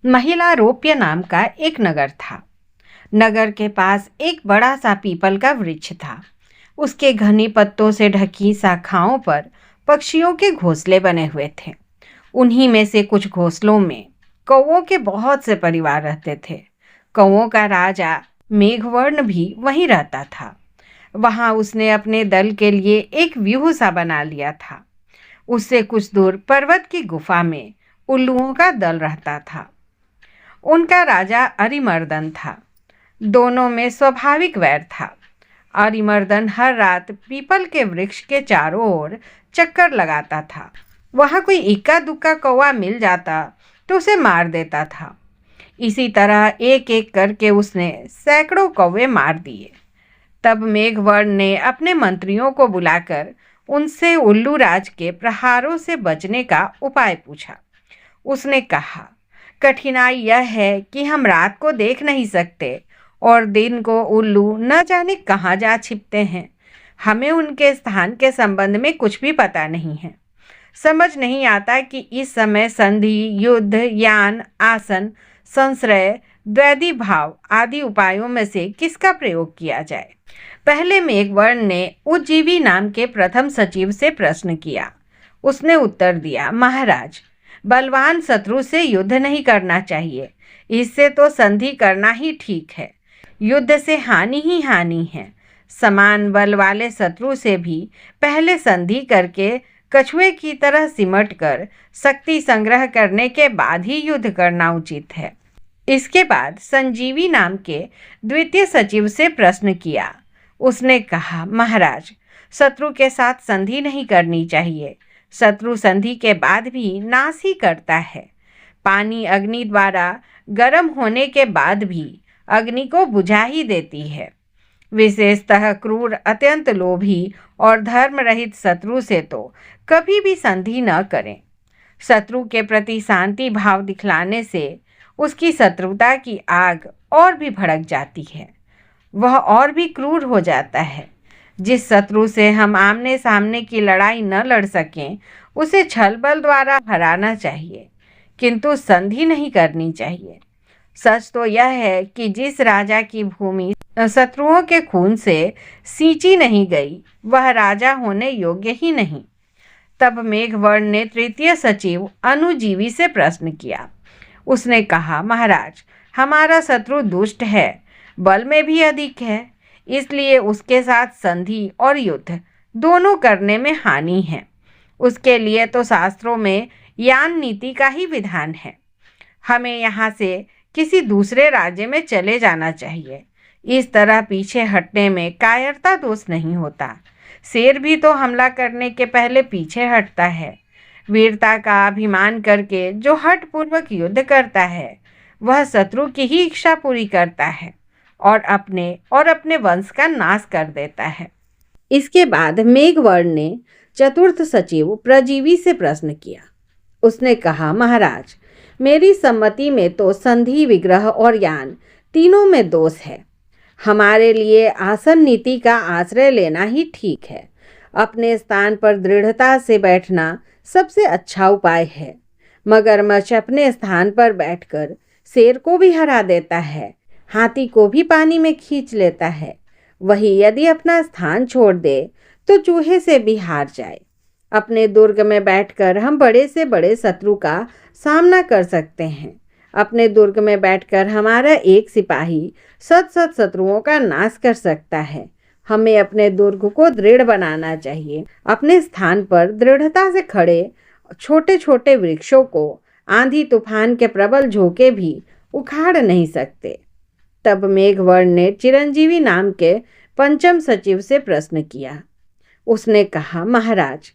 महिला रोप्य नाम का एक नगर था। नगर के पास एक बड़ा सा पीपल का वृक्ष था। उसके घने पत्तों से ढकी शाखाओं पर पक्षियों के घोंसले बने हुए थे। उन्हीं में से कुछ घोंसलों में कौओं के बहुत से परिवार रहते थे। कौओं का राजा मेघवर्ण भी वहीं रहता था। वहां उसने अपने दल के लिए एक व्यूह सा बना लिया था। उससे कुछ दूर पर्वत की गुफा में उल्लुओं का दल रहता था। उनका राजा अरिमर्दन था। दोनों में स्वाभाविक वैर था। अरिमर्दन हर रात पीपल के वृक्ष के चारों ओर चक्कर लगाता था। वहां कोई इक्का दुक्का कौवा मिल जाता तो उसे मार देता था। इसी तरह एक एक करके उसने सैकड़ों कौवे मार दिए। तब मेघवर्ण ने अपने मंत्रियों को बुलाकर उनसे उल्लू राज के प्रहारों से बचने का उपाय पूछा। उसने कहा, कठिनाई यह है कि हम रात को देख नहीं सकते और दिन को उल्लू न जाने कहाँ जा छिपते हैं। हमें उनके स्थान के संबंध में कुछ भी पता नहीं है। समझ नहीं आता कि इस समय संधि, युद्ध, यान, आसन, संश्रय, द्वैधी भाव आदि उपायों में से किसका प्रयोग किया जाए। पहले मेघवर्ण ने उज्जीवी नाम के प्रथम सचिव से प्रश्न किया। उसने उत्तर दिया, महाराज, बलवान शत्रु से युद्ध नहीं करना चाहिए। इससे तो संधि करना ही ठीक है। युद्ध से हानि ही हानि है। समान बल वाले शत्रु से भी पहले संधि करके कछुए की तरह सिमट कर शक्ति संग्रह करने के बाद ही युद्ध करना उचित है। इसके बाद संजीवी नाम के द्वितीय सचिव से प्रश्न किया। उसने कहा, महाराज, शत्रु के साथ संधि नहीं करनी चाहिए। शत्रु संधि के बाद भी नाश ही करता है। पानी अग्नि द्वारा गर्म होने के बाद भी अग्नि को बुझा ही देती है। विशेषतः क्रूर, अत्यंत लोभी और धर्म रहित शत्रु से तो कभी भी संधि न करें। शत्रु के प्रति शांति भाव दिखलाने से उसकी शत्रुता की आग और भी भड़क जाती है। वह और भी क्रूर हो जाता है। जिस शत्रु से हम आमने सामने की लड़ाई न लड़ सकें, उसे छल बल द्वारा हराना चाहिए, किंतु संधि नहीं करनी चाहिए। सच तो यह है कि जिस राजा की भूमि शत्रुओं के खून से सींची नहीं गई, वह राजा होने योग्य ही नहीं। तब मेघवर्ण ने तृतीय सचिव अनुजीवी से प्रश्न किया। उसने कहा, महाराज, हमारा शत्रु दुष्ट है, बल में भी अधिक है, इसलिए उसके साथ संधि और युद्ध दोनों करने में हानि है। उसके लिए तो शास्त्रों में यान नीति का ही विधान है। हमें यहाँ से किसी दूसरे राज्य में चले जाना चाहिए। इस तरह पीछे हटने में कायरता दोष नहीं होता। शेर भी तो हमला करने के पहले पीछे हटता है। वीरता का अभिमान करके जो हठ पूर्वक युद्ध करता है, वह शत्रु की ही इच्छा पूरी करता है और अपने वंश का नाश कर देता है। इसके बाद मेघवर्ण ने चतुर्थ सचिव प्रजीवी से प्रश्न किया। उसने कहा, महाराज, मेरी सम्मति में तो संधि, विग्रह और यान तीनों में दोष है। हमारे लिए आसन नीति का आश्रय लेना ही ठीक है। अपने स्थान पर दृढ़ता से बैठना सबसे अच्छा उपाय है। मगरमच्छ अपने स्थान पर बैठकर शेर को भी हरा देता है, हाथी को भी पानी में खींच लेता है। वही यदि अपना स्थान छोड़ दे तो चूहे से भी हार जाए। अपने दुर्ग में बैठकर हम बड़े से बड़े शत्रु का सामना कर सकते हैं। अपने दुर्ग में बैठकर हमारा एक सिपाही शत शत्रुओं का नाश कर सकता है। हमें अपने दुर्ग को दृढ़ बनाना चाहिए। अपने स्थान पर दृढ़ता से खड़े छोटे छोटे वृक्षों को आंधी तूफान के प्रबल झोंके भी उखाड़ नहीं सकते। तब मेघवर्ण ने चिरंजीवी नाम के पंचम सचिव से प्रश्न किया। उसने कहा, महाराज,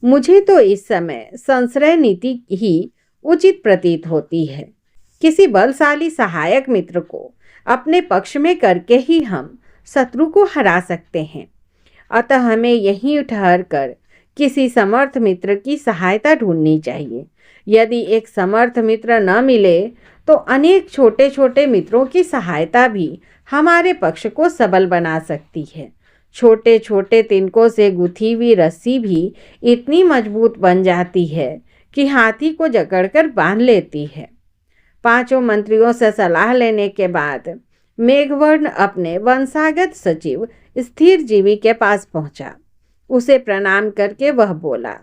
मुझे तो इस समय संश्रय नीति ही उचित प्रतीत होती है। किसी बलशाली सहायक मित्र को अपने पक्ष में करके ही हम शत्रु को हरा सकते हैं। अतः हमें यहीं ठहर कर किसी समर्थ मित्र की सहायता ढूंढनी चाहिए। यदि एक समर्थ मित्र न मिले तो अनेक छोटे छोटे मित्रों की सहायता भी हमारे पक्ष को सबल बना सकती है। छोटे छोटे तिनकों से गुथी हुई रस्सी भी इतनी मजबूत बन जाती है कि हाथी को जकड़कर बांध लेती है। पांचों मंत्रियों से सलाह लेने के बाद मेघवर्ण अपने वंशागत सचिव स्थिर जीवी के पास पहुंचा। उसे प्रणाम करके वह बोला,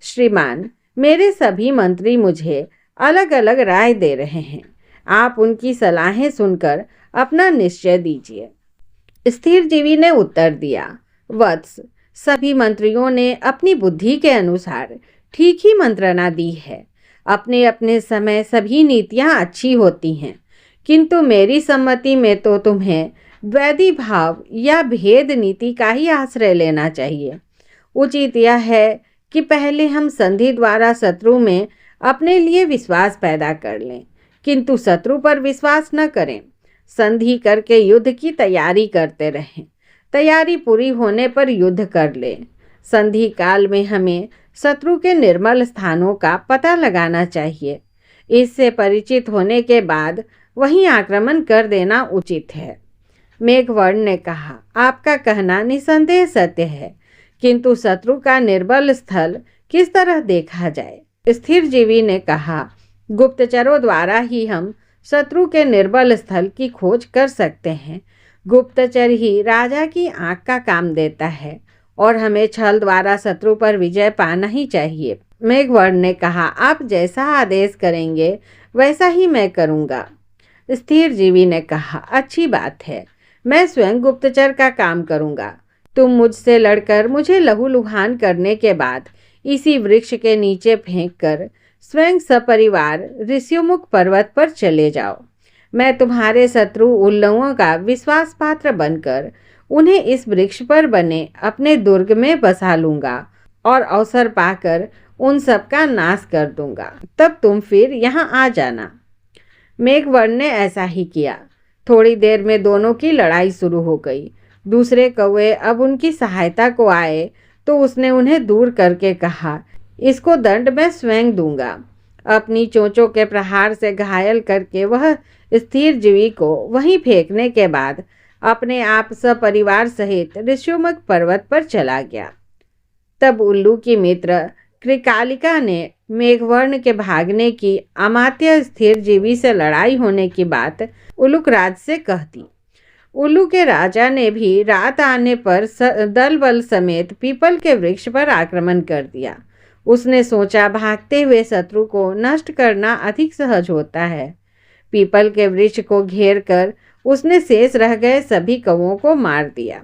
श्रीमान, मेरे सभी मंत्री मुझे अलग अलग राय दे रहे हैं। आप उनकी सलाहें सुनकर अपना निश्चय दीजिए। स्थिर जीवी ने उत्तर दिया, वत्स, सभी मंत्रियों ने अपनी बुद्धि के अनुसार ठीक ही मंत्रणा दी है। अपने अपने समय सभी नीतियां अच्छी होती हैं, किंतु मेरी सम्मति में तो तुम्हें द्वैधी भाव या भेद नीति का ही आश्रय लेना चाहिए। उचित यह है कि पहले हम संधि द्वारा शत्रु में अपने लिए विश्वास पैदा कर लें, किंतु शत्रु पर विश्वास न करें। संधि करके युद्ध की तैयारी करते रहें। तैयारी पूरी होने पर युद्ध कर लें। संधि काल में हमें शत्रु के निर्मल स्थानों का पता लगाना चाहिए। इससे परिचित होने के बाद वहीं आक्रमण कर देना उचित है। मेघवर्ण ने कहा, आपका कहना निसंदेह सत्य है, किंतु शत्रु का निर्बल स्थल किस तरह देखा जाए? स्थिर जीवी ने कहा, गुप्तचरों द्वारा ही हम शत्रु के निर्बल स्थल की खोज कर सकते हैं। गुप्तचर ही राजा की आंख का काम देता है और हमें छल द्वारा शत्रु पर विजय पाना ही चाहिए। मेघवर्ण ने कहा, आप जैसा आदेश करेंगे वैसा ही मैं करूँगा। स्थिर जीवी ने कहा, अच्छी बात है, मैं स्वयं गुप्तचर का काम करूँगा। तुम मुझसे लड़कर मुझे लहूलुहान करने के बाद इसी वृक्ष के नीचे फेंक कर स्वयं सपरिवार ऋषिमुख पर्वत पर चले जाओ। मैं तुम्हारे शत्रु उल्लुओं का विश्वास पात्र बनकर उन्हें इस वृक्ष पर बने अपने दुर्ग में बसा लूंगा और अवसर पाकर उन सब का नाश कर दूंगा। तब तुम फिर यहाँ आ जाना। मेघवर्ण ने ऐसा ही किया। थोड़ी देर में दोनों की लड़ाई शुरू हो गई। दूसरे कौवे अब उनकी सहायता को आए तो उसने उन्हें दूर करके कहा, इसको दंड मैं स्वयं दूंगा। अपनी चोंचों के प्रहार से घायल करके वह स्थिर जीवी को वहीं फेंकने के बाद अपने आप सपरिवार सहित ऋषिमुख पर्वत पर चला गया। तब उल्लू की मित्र कृकालिका ने मेघवर्ण के भागने की अमात्य स्थिर जीवी से लड़ाई होने की बात उल्लूक राज से कह दी। उल्लू के राजा ने भी रात आने पर दल बल समेत पीपल के वृक्ष पर आक्रमण कर दिया। उसने सोचा, भागते हुए शत्रु को नष्ट करना अधिक सहज होता है। पीपल के वृक्ष को घेर कर उसने शेष रह गए सभी कौवों को मार दिया।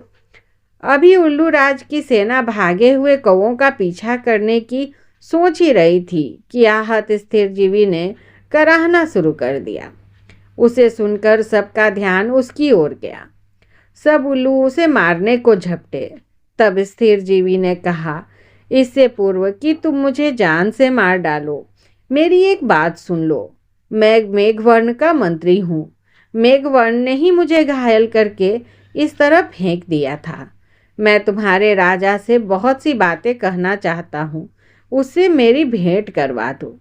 अभी उल्लू राज की सेना भागे हुए कौवों का पीछा करने की सोच ही रही थी कि आहत स्थिर जीवी ने कराहना शुरू कर दिया। उसे सुनकर सबका ध्यान उसकी ओर गया। सब उल्लू उसे मारने को झपटे। तब स्थिर जीवी ने कहा, इससे पूर्व कि तुम मुझे जान से मार डालो, मेरी एक बात सुन लो। मैं मेघवर्ण का मंत्री हूँ। मेघवर्ण ने ही मुझे घायल करके इस तरह फेंक दिया था। मैं तुम्हारे राजा से बहुत सी बातें कहना चाहता हूँ, उससे मेरी भेंट करवा दो।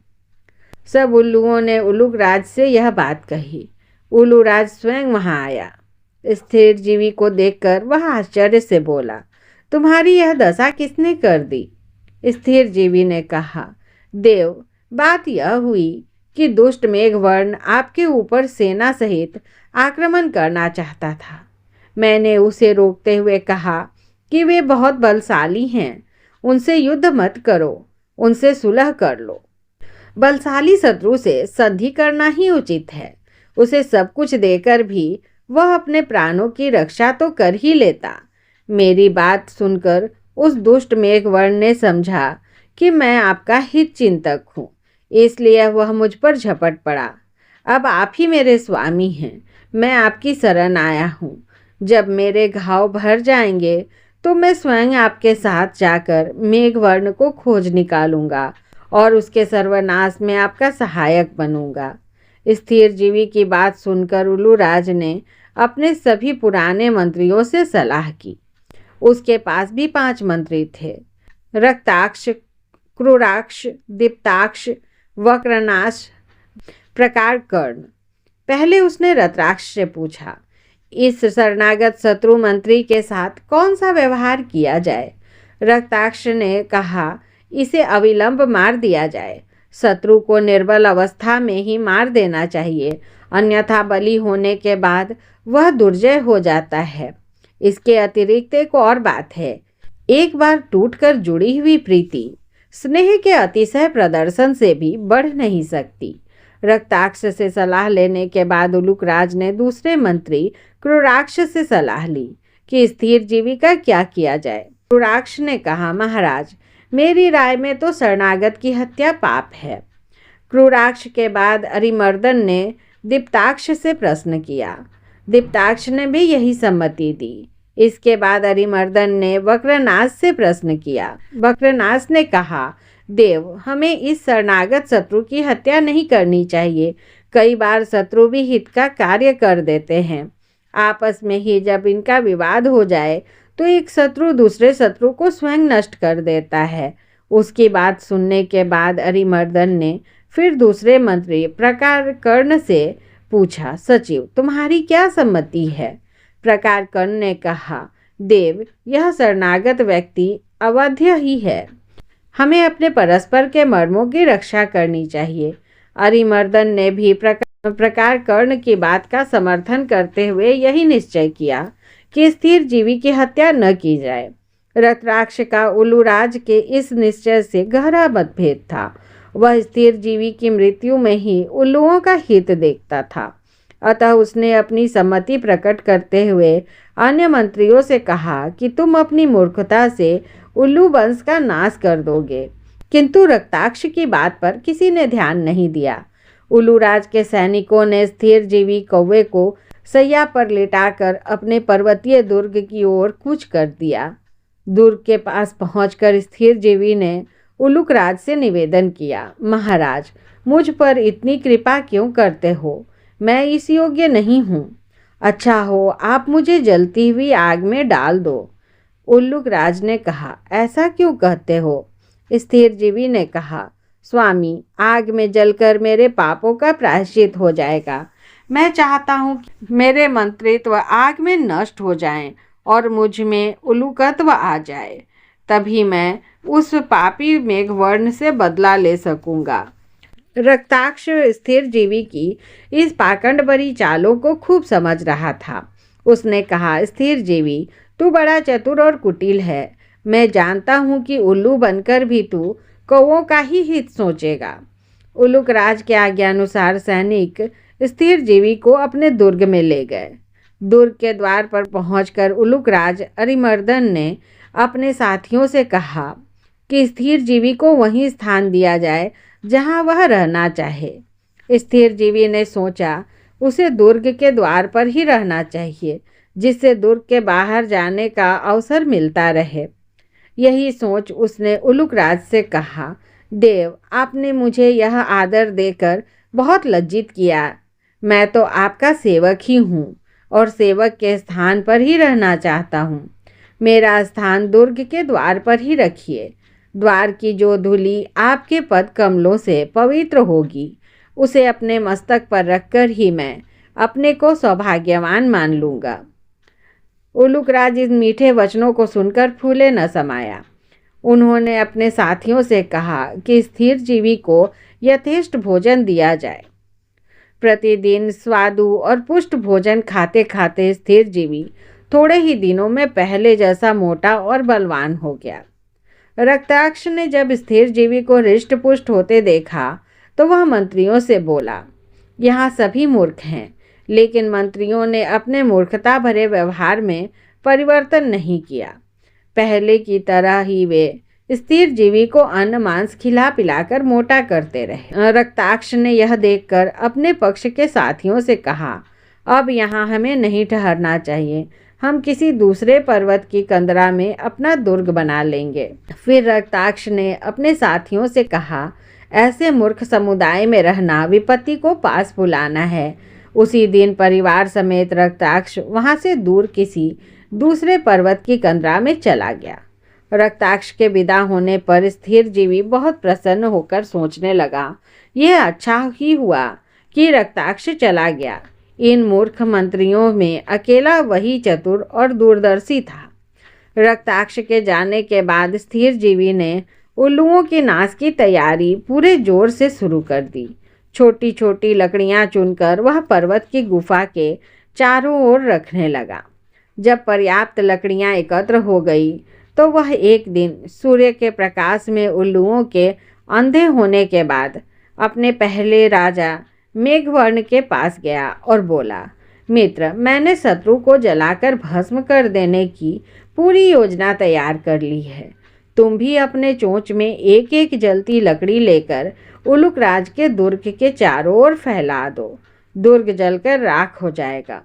सब उल्लुओं ने उल्लूक राज से यह बात कही। उल्लू राज स्वयं वहाँ आया। स्थिर जीवी को देखकर वह आश्चर्य से बोला, तुम्हारी यह दशा किसने कर दी? स्थिर जीवी ने कहा, देव, बात यह हुई कि दुष्ट मेघवर्ण आपके ऊपर सेना सहित आक्रमण करना चाहता था। मैंने उसे रोकते हुए कहा कि वे बहुत बलशाली हैं, उनसे युद्ध मत करो, उनसे सुलह कर लो। बलशाली शत्रु से संधि करना ही उचित है। उसे सब कुछ देकर भी वह अपने प्राणों की रक्षा तो कर ही लेता। मेरी बात सुनकर उस दुष्ट मेघवर्ण ने समझा कि मैं आपका हित चिंतक हूँ, इसलिए वह मुझ पर झपट पड़ा। अब आप ही मेरे स्वामी हैं, मैं आपकी शरण आया हूँ। जब मेरे घाव भर जाएंगे तो मैं स्वयं आपके साथ जाकर मेघवर्ण को खोज निकालूंगा और उसके सर्वनाश में आपका सहायक बनूंगा। स्थिर जीवी की बात सुनकर उल्लू राज ने अपने सभी पुराने मंत्रियों से सलाह की। उसके पास भी 5 मंत्री थे, रक्ताक्ष, क्रूराक्ष, दीप्ताक्ष, वक्रनाश, प्रकार कर्ण। पहले उसने रत्राक्ष से पूछा, इस शरणागत शत्रु मंत्री के साथ कौन सा व्यवहार किया जाए? रक्ताक्ष ने कहा, इसे अविलंब मार दिया जाए। शत्रु को निर्बल अवस्था में ही मार देना चाहिए, अन्यथा बली होने के बाद वह दुर्जय हो जाता है। इसके अतिरिक्त एक और बात है, एक बार टूटकर जुड़ी हुई प्रीति स्नेह के अतिशय प्रदर्शन से भी बढ़ नहीं सकती। रक्ताक्ष से सलाह लेने के बाद उलूकराज ने दूसरे मंत्री क्रूराक्ष से सलाह ली कि स्थिर जीवी का क्या किया जाए। क्रूराक्ष ने कहा, महाराज, मेरी राय में तो शरणागत की हत्या पाप है। क्रूराक्ष के बाद अरिमर्दन ने दीप्ताक्ष से प्रश्न किया। दीप्ताक्ष ने भी यही सम्मति दी। इसके बाद अरिमर्दन ने वक्रनाश से प्रश्न किया। वक्रनाश ने कहा, देव, हमें इस शरणागत शत्रु की हत्या नहीं करनी चाहिए। कई बार शत्रु भी हित का कार्य कर देते हैं। आपस में ही जब इनका विवाद हो जाए तो एक शत्रु दूसरे शत्रु को स्वयं नष्ट कर देता है। उसकी बात सुनने के बाद अरिमर्दन ने फिर दूसरे मंत्री प्रकार कर्ण से पूछा, सचिव, तुम्हारी क्या सम्मति है? प्रकार कर्ण ने कहा, देव, यह शरणागत व्यक्ति अवध्य ही है। हमें अपने परस्पर के मर्मों की रक्षा करनी चाहिए। अरिमर्दन ने भी प्रकार कर्ण की बात का समर्थन करते हुए यही निश्चय किया कि स्थिर जीवी की हत्या न की जाए। रक्ताक्ष का उलूराज के इस निश्चय से गहरा मतभेद था। वह स्थिर जीवी की मृत्यु में ही उल्लुओं का हित देखता था। अतः उसने अपनी सम्मति प्रकट करते हुए अन्य मंत्रियों से कहा कि तुम अपनी मूर्खता से उल्लू वंश का नाश कर दोगे। किंतु रक्ताक्ष की बात पर किसी ने ध्यान नहीं दिया। उलूराज के सैनिकों ने स्थिर जीवी कौवे को सैया पर लिटाकर अपने पर्वतीय दुर्ग की ओर कूच कर दिया। दुर्ग के पास पहुंचकर स्थिर जीवी ने उलूकराज से निवेदन किया, महाराज, मुझ पर इतनी कृपा क्यों करते हो? मैं इस योग्य नहीं हूँ। अच्छा हो आप मुझे जलती हुई आग में डाल दो। उल्लूकराज ने कहा, ऐसा क्यों कहते हो? स्थिर जीवी ने कहा, स्वामी, आग में जलकर मेरे पापों का प्रायश्चित हो जाएगा। मैं चाहता हूँ कि मेरे मंत्रित्व आग में नष्ट हो जाएं और मुझ में उलूकत्व आ जाए, तभी मैं उस पापी मेघवर्ण से बदला ले सकूंगा। रक्ताक्ष स्थिर जीवी की इस पाखंड भरी चालों को खूब समझ रहा था। उसने कहा, स्थिर जीवी, तू बड़ा चतुर और कुटिल है। मैं जानता हूँ कि उल्लू बनकर भी तू कौओं का ही हित सोचेगा। उलूकराज के आज्ञानुसार सैनिक स्थिर जीवी को अपने दुर्ग में ले गए। दुर्ग के द्वार पर पहुंचकर उलूकराज अरिमर्दन ने अपने साथियों से कहा कि स्थिर जीवी को वहीं स्थान दिया जाए जहां वह रहना चाहे। स्थिर जीवी ने सोचा, उसे दुर्ग के द्वार पर ही रहना चाहिए, जिससे दुर्ग के बाहर जाने का अवसर मिलता रहे। यही सोच उसने उलूकराज से कहा, देव, आपने मुझे यह आदर देकर बहुत लज्जित किया। मैं तो आपका सेवक ही हूँ और सेवक के स्थान पर ही रहना चाहता हूँ। मेरा स्थान दुर्ग के द्वार पर ही रखिए। द्वार की जो धूलि आपके पद कमलों से पवित्र होगी, उसे अपने मस्तक पर रखकर ही मैं अपने को सौभाग्यवान मान लूँगा। उलूकराज इन मीठे वचनों को सुनकर फूले न समाया। उन्होंने अपने साथियों से कहा कि स्थिर जीवी को यथेष्ट भोजन दिया जाए। प्रतिदिन स्वादु और पुष्ट भोजन खाते खाते स्थिर जीवी थोड़े ही दिनों में पहले जैसा मोटा और बलवान हो गया। रक्ताक्ष ने जब स्थिर जीवी को हृष्ट पुष्ट होते देखा तो वह मंत्रियों से बोला, यहाँ सभी मूर्ख हैं, लेकिन मंत्रियों ने अपने मूर्खता भरे व्यवहार में परिवर्तन नहीं किया। पहले की तरह ही वे स्थिर जीवी को अन्न मांस खिला पिलाकर मोटा करते रहे। रक्ताक्ष ने यह देखकर अपने पक्ष के साथियों से कहा, अब यहाँ हमें नहीं ठहरना चाहिए। हम किसी दूसरे पर्वत की कंदरा में अपना दुर्ग बना लेंगे। फिर रक्ताक्ष ने अपने साथियों से कहा, ऐसे मूर्ख समुदाय में रहना विपत्ति को पास बुलाना है। उसी दिन परिवार समेत रक्ताक्ष वहां से दूर किसी दूसरे पर्वत की कंदरा में चला गया। रक्ताक्ष के विदा होने पर स्थिर जीवी बहुत प्रसन्न होकर सोचने लगा, यह अच्छा ही हुआ कि रक्ताक्ष चला गया। इन मूर्ख मंत्रियों में अकेला वही चतुर और दूरदर्शी था। रक्ताक्ष के जाने के बाद स्थिर जीवी ने उल्लुओं के नाश की तैयारी पूरे जोर से शुरू कर दी। छोटी छोटी लकड़ियां चुनकर वह पर्वत की गुफा के चारों ओर रखने लगा। जब पर्याप्त लकड़ियां एकत्र हो गई तो वह एक दिन सूर्य के प्रकाश में उल्लुओं के अंधे होने के बाद अपने पहले राजा मेघवर्ण के पास गया और बोला, मित्र, मैंने शत्रु को जलाकर भस्म कर देने की पूरी योजना तैयार कर ली है। तुम भी अपने चोंच में एक एक जलती लकड़ी लेकर उलुक राज के दुर्ग के चारों ओर फैला दो। दुर्ग जलकर राख हो जाएगा।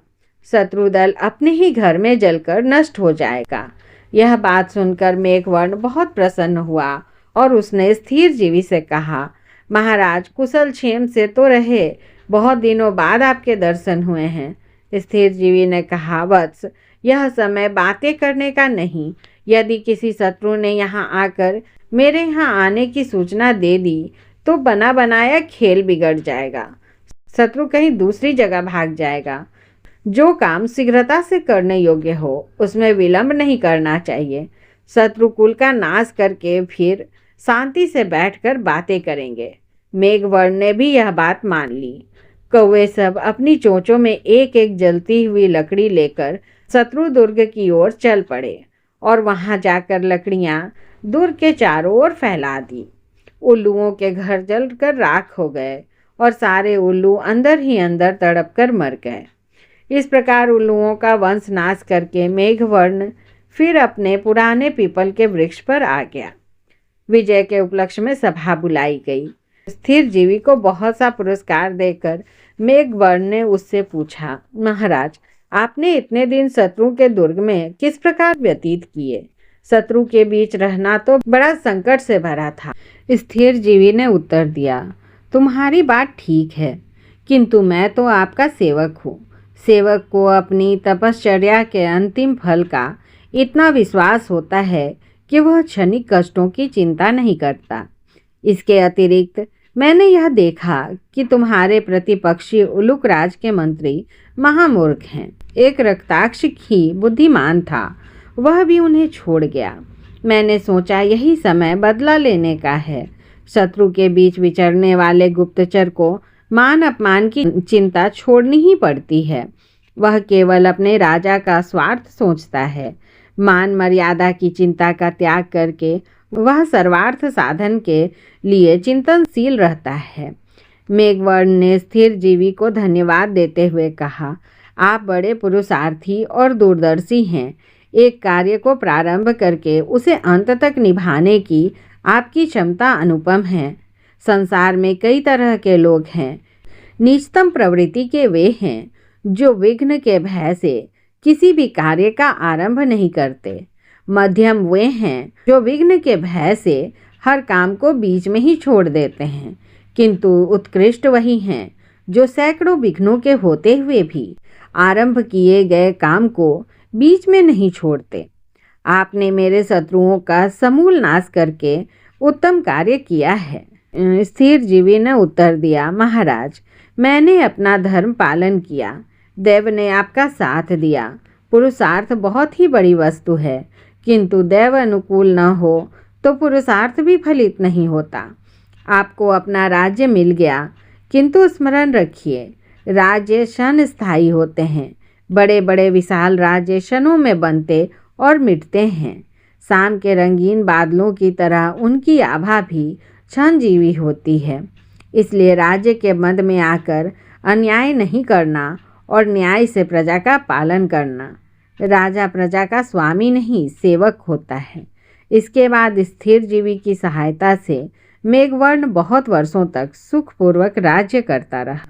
शत्रु दल अपने ही घर में जलकर नष्ट हो जाएगा। यह बात सुनकर मेघवर्ण बहुत प्रसन्न हुआ और उसने स्थिर जीवी से कहा, महाराज, कुशल क्षेम से तो रहे, बहुत दिनों बाद आपके दर्शन हुए हैं। स्थिर जीवी ने कहा, वत्स, यह समय बातें करने का नहीं। यदि किसी शत्रु ने यहाँ आकर मेरे यहाँ आने की सूचना दे दी तो बना बनाया खेल बिगड़ जाएगा। शत्रु कहीं दूसरी जगह भाग जाएगा। जो काम शीघ्रता से करने योग्य हो उसमें विलंब नहीं करना चाहिए। शत्रु कुल का नाश करके फिर शांति से बैठकर बातें करेंगे। मेघवर्ण ने भी यह बात मान ली। कौवे सब अपनी चोंचों में एक एक जलती हुई लकड़ी लेकर शत्रु दुर्ग की ओर चल पड़े और वहां जाकर लकड़ियां दुर्ग के चारों ओर फैला दी। उल्लुओं के घर जलकर राख हो गए और सारे उल्लू अंदर ही अंदर तड़पकर मर गए। इस प्रकार उल्लुओं का वंश नाश करके मेघवर्ण फिर अपने पुराने पीपल के वृक्ष पर आ गया। विजय के उपलक्ष्य में सभा बुलाई गई। स्थिर जीवी को बहुत सा पुरस्कार देकर मेघवर्ण ने उससे पूछा, महाराज, आपने इतने दिन शत्रु के दुर्ग में किस प्रकार व्यतीत किए? शत्रु के बीच रहना तो बड़ा संकट से भरा था। स्थिर जीवी ने उत्तर दिया, तुम्हारी बात ठीक है, किंतु मैं तो आपका सेवक हूँ। सेवक को अपनी तपश्चर्या के अंतिम फल का इतना विश्वास होता है कि वह क्षणिक कष्टों की चिंता नहीं करता। इसके अतिरिक्त मैंने यह देखा कि तुम्हारे प्रतिपक्षी उलुक राज के मंत्री महामूर्ख हैं। एक रक्ताक्ष ही बुद्धिमान था, वह भी उन्हें छोड़ गया। मैंने सोचा यही समय बदला लेने का है। शत्रु के बीच विचरने वाले गुप्तचर को मान अपमान की चिंता छोड़नी ही पड़ती है। वह केवल अपने राजा का स्वार्थ सोचता है। मान मर्यादा की चिंता का त्याग करके वह सर्वार्थ साधन के लिए चिंतनशील रहता है। मेघवर्ण ने स्थिर जीवी को धन्यवाद देते हुए कहा, आप बड़े पुरुषार्थी और दूरदर्शी हैं। एक कार्य को प्रारंभ करके उसे अंत तक निभाने की आपकी क्षमता अनुपम है। संसार में कई तरह के लोग हैं। नीचतम प्रवृत्ति के वे हैं जो विघ्न के भय से किसी भी कार्य का आरंभ नहीं करते। मध्यम वे हैं जो विघ्न के भय से हर काम को बीच में ही छोड़ देते हैं। किंतु उत्कृष्ट वही हैं जो सैकड़ों विघ्नों के होते हुए भी आरंभ किए गए काम को बीच में नहीं छोड़ते। आपने मेरे शत्रुओं का समूल नाश करके उत्तम कार्य किया है। स्थिर जीवी ने उत्तर दिया, महाराज, मैंने अपना धर्म पालन किया। देव ने आपका साथ दिया। पुरुषार्थ बहुत ही बड़ी वस्तु है, किंतु देव अनुकूल न हो तो पुरुषार्थ भी फलित नहीं होता। आपको अपना राज्य मिल गया, किंतु स्मरण रखिए, राज्य क्षण स्थायी होते हैं। बड़े बड़े विशाल राज्य क्षणों में बनते और मिटते हैं। शाम के रंगीन बादलों की तरह उनकी आभा भी क्षणजीवी होती है। इसलिए राज्य के मद में आकर अन्याय नहीं करना और न्याय से प्रजा का पालन करना। राजा प्रजा का स्वामी नहीं, सेवक होता है। इसके बाद स्थिर जीवी की सहायता से मेघवर्ण बहुत वर्षों तक सुखपूर्वक राज्य करता रहा।